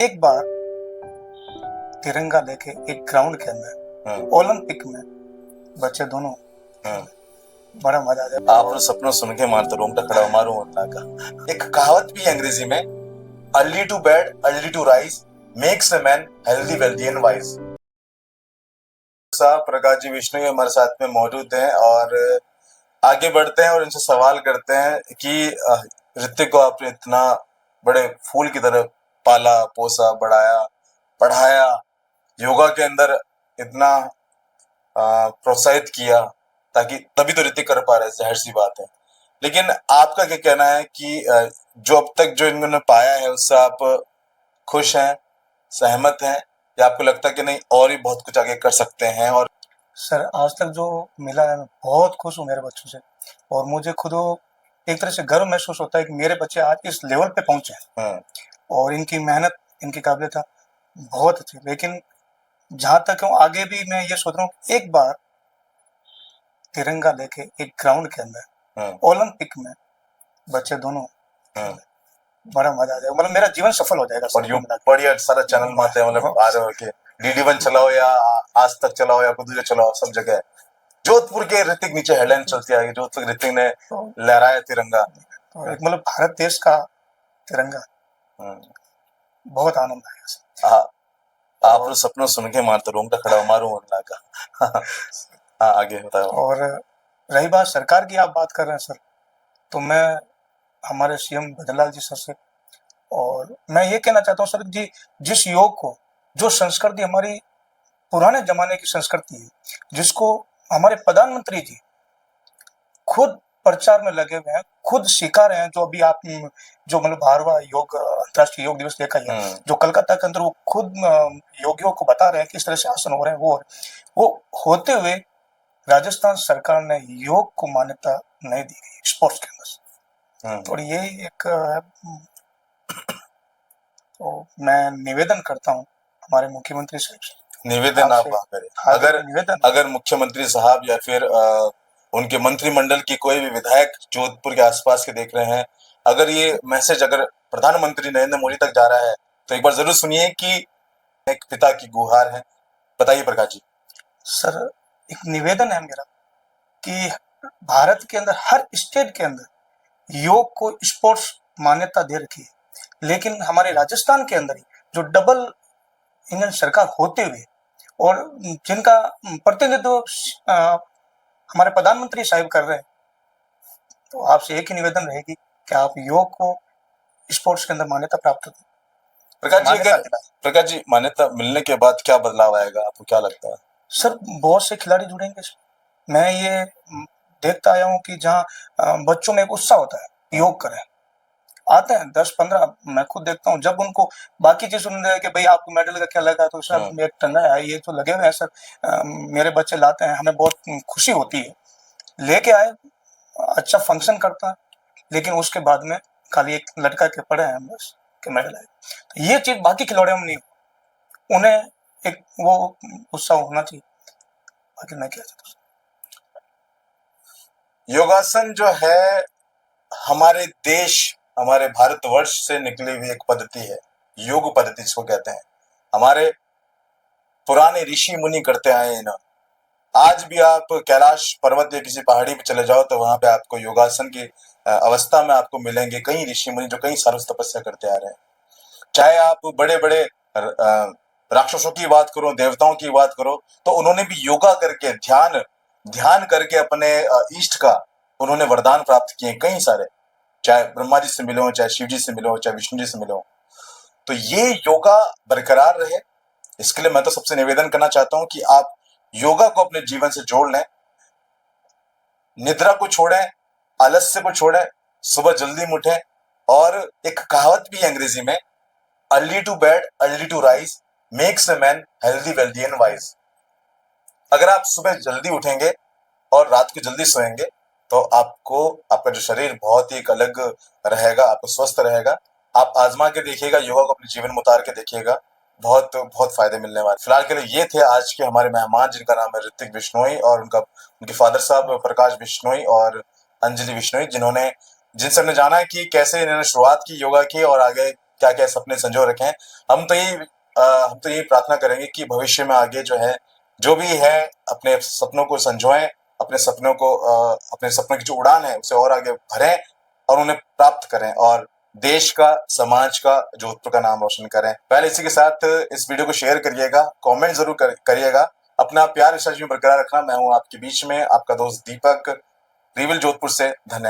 एक बार तिरंगा लेके एक ग्राउंड के अंदर ओलंपिक में बच्चे दोनों बड़ा मजा आ जाए। आप सपनों सुन के मारते रोंगटा खड़ा मारू अल्लाह का। एक कहावत भी है अंग्रेजी में, early to bed early to rise makes a man healthy wealthy and wise. साहब प्रकाश जी विष्णु हमारे साथ में मौजूद हैं और आगे बढ़ते हैं और इनसे सवाल करते हैं कि ऋतिक को आपने इतना बड़े फूल की तरह पाला पोसा बढ़ाया पढ़ाया, योगा के अंदर इतना प्रोत्साहित किया ताकि तभी तो ऋतिक कर पा रहे, जाहिर सी बात है। लेकिन आपका क्या कहना है कि जो अब तक जो इन्होंने पाया है उससे आप खुश हैं, सहमत हैं, या आपको लगता है कि नहीं और भी बहुत कुछ आगे कर सकते हैं? और सर आज तक जो मिला है मैं बहुत खुश हूँ मेरे बच्चों से, और मुझे खुद एक तरह से गर्व महसूस होता है कि मेरे बच्चे आज इस लेवल पे पहुंचे हैं और इनकी मेहनत इनकी काबिलियत बहुत अच्छी। लेकिन जहां तक हूँ आगे भी मैं ये सोच रहा हूँ एक बार तिरंगा लेके एक ग्राउंड के अंदर ओलंपिक में बच्चे दोनों बड़ा मजा आ जाएगा, मतलब मेरा जीवन सफल हो जाएगा। और यूं बढ़िया सारा चैनल मारते हैं, मतलब आ रहे हो कि DD1 चलाओ या आज तक चलाओ या कुछ चलाओ, सब जगह जोधपुर के ऋतिक नीचे हेडलाइन चलती है, जोधपुर ऋतिक ने लहराया तिरंगा। तो एक मतलब भारत देश का तिरंगा बहुत आनंद आएगा। आप तो सपनों सुन के मारते रोंगटा खड़ा मारू अल्लाह का। हाँ आगे बताओ। और रही बात सरकार की, आप बात कर रहे हैं सर, तो मैं हमारे CM भजनलाल जी सर से और मैं ये कहना चाहता हूँ सर जी, जिस योग को, जो संस्कृति हमारी पुराने जमाने की संस्कृति है, जिसको हमारे प्रधानमंत्री जी खुद प्रचार में लगे हुए हैं, खुद सिखा रहे हैं, जो अभी आप जो मतलब 12वां योग अंतर्राष्ट्रीय योग दिवस देखा है, जो कलकत्ता के अंदर वो खुद योगियों को बता रहे हैं किस तरह से आसन हो रहे हैं, वो होते हुए राजस्थान सरकार ने योग को मान्यता नहीं दी गई स्पोर्ट्स के अंदर। तो ये एक तो मैं निवेदन करता हूँ हमारे मुख्यमंत्री साहब से। निवेदन आप करें, अगर मुख्यमंत्री साहब या फिर उनके मंत्रिमंडल की कोई भी विधायक जोधपुर के आसपास के देख रहे हैं, अगर ये मैसेज अगर प्रधानमंत्री नरेंद्र मोदी तक जा रहा है तो एक बार जरूर सुनिए कि एक पिता की गुहार है। बताइए प्रकाश जी। सर एक निवेदन है मेरा कि भारत के अंदर हर स्टेट के अंदर योग को स्पोर्ट्स मान्यता दे रखी है, लेकिन हमारे राजस्थान के अंदर ही जो डबल इंजन सरकार होते हुए और जिनका प्रतिनिधित्व हमारे प्रधानमंत्री साहिब कर रहे हैं, तो आपसे एक ही निवेदन रहेगी कि आप योग को स्पोर्ट्स के अंदर मान्यता प्राप्त करें। प्रकाश जी मान्यता मिलने के बाद क्या बदलाव आएगा, आपको क्या लगता है? सर बहुत से खिलाड़ी जुड़ेंगे। मैं ये देखता आया हूँ कि जहाँ बच्चों में एक उत्साह होता है योग करें, आते हैं 10-15, मैं खुद देखता हूँ, जब उनको बाकी चीज सुन रहे हैं कि भाई आपको मेडल का क्या लगा, तो सर एक टंगा है ये तो लगे हुए हैं सर, मेरे बच्चे लाते हैं, हमें बहुत खुशी होती है। लेके आए, अच्छा फंक्शन करता है, लेकिन उसके बाद में खाली एक लटका के पड़े हैं बस कि मेडल आए। तो ये चीज बाकी खिलाड़ियों में नहीं, उन्हें एक वो उत्साह होना चाहिए। बाकी मैं क्या चाहता हूँ, योगासन जो है हमारे देश, हमारे भारतवर्ष से निकली हुई एक पद्धति है, योग पद्धति जिसको कहते हैं। हमारे पुराने ऋषि मुनि करते आए हैं ना। आज भी आप कैलाश पर्वत या किसी पहाड़ी पे चले जाओ तो वहां पे आपको योगासन की अवस्था में आपको मिलेंगे कई ऋषि मुनि जो कई सालों से तपस्या करते आ रहे हैं। चाहे आप बड़े बड़े राक्षसों की बात करो, देवताओं की बात करो, तो उन्होंने भी योगा करके ध्यान करके अपने इष्ट का उन्होंने वरदान प्राप्त किए कई सारे, चाहे ब्रह्मा जी से मिले हो, चाहे शिव जी से मिले हो, चाहे विष्णु जी से मिले हो। तो ये योगा बरकरार रहे, इसके लिए मैं तो सबसे निवेदन करना चाहता हूं कि आप योगा को अपने जीवन से जोड़ लें, निद्रा को छोड़ें, आलस्य को छोड़ें, सुबह जल्दी उठें। और एक कहावत भी है अंग्रेजी में, early to bed early to rise makes a man healthy wealthy and wise. अगर आप सुबह जल्दी उठेंगे और रात को जल्दी सोएंगे तो आपका जो शरीर बहुत ही एक अलग रहेगा, आपको स्वस्थ रहेगा। आप आजमा के देखिएगा, योगा को अपने जीवन में उतार के देखिएगा, बहुत बहुत फायदे मिलने वाले। फिलहाल के लिए ये थे आज के हमारे मेहमान, जिनका नाम है ऋतिक बिश्नोई और उनके फादर साहब प्रकाश बिश्नोई और अंजलि बिश्नोई, जिनसे हमने जाना है कि कैसे इन्होंने शुरुआत की योगा की और आगे क्या क्या सपने संजो रखे हैं। हम तो यही प्रार्थना करेंगे कि भविष्य में आगे जो है, जो भी है, अपने सपनों को संजोएं, अपने सपनों की जो उड़ान है उसे और आगे भरें और उन्हें प्राप्त करें और देश का, समाज का, जोधपुर का नाम रोशन करें। पहले इसी के साथ इस वीडियो को शेयर करिएगा, कमेंट जरूर करिएगा, अपना प्यार विश्वास में बरकरार रखना। मैं हूं आपके बीच में आपका दोस्त दीपक, रिविल जोधपुर से। धन्यवाद।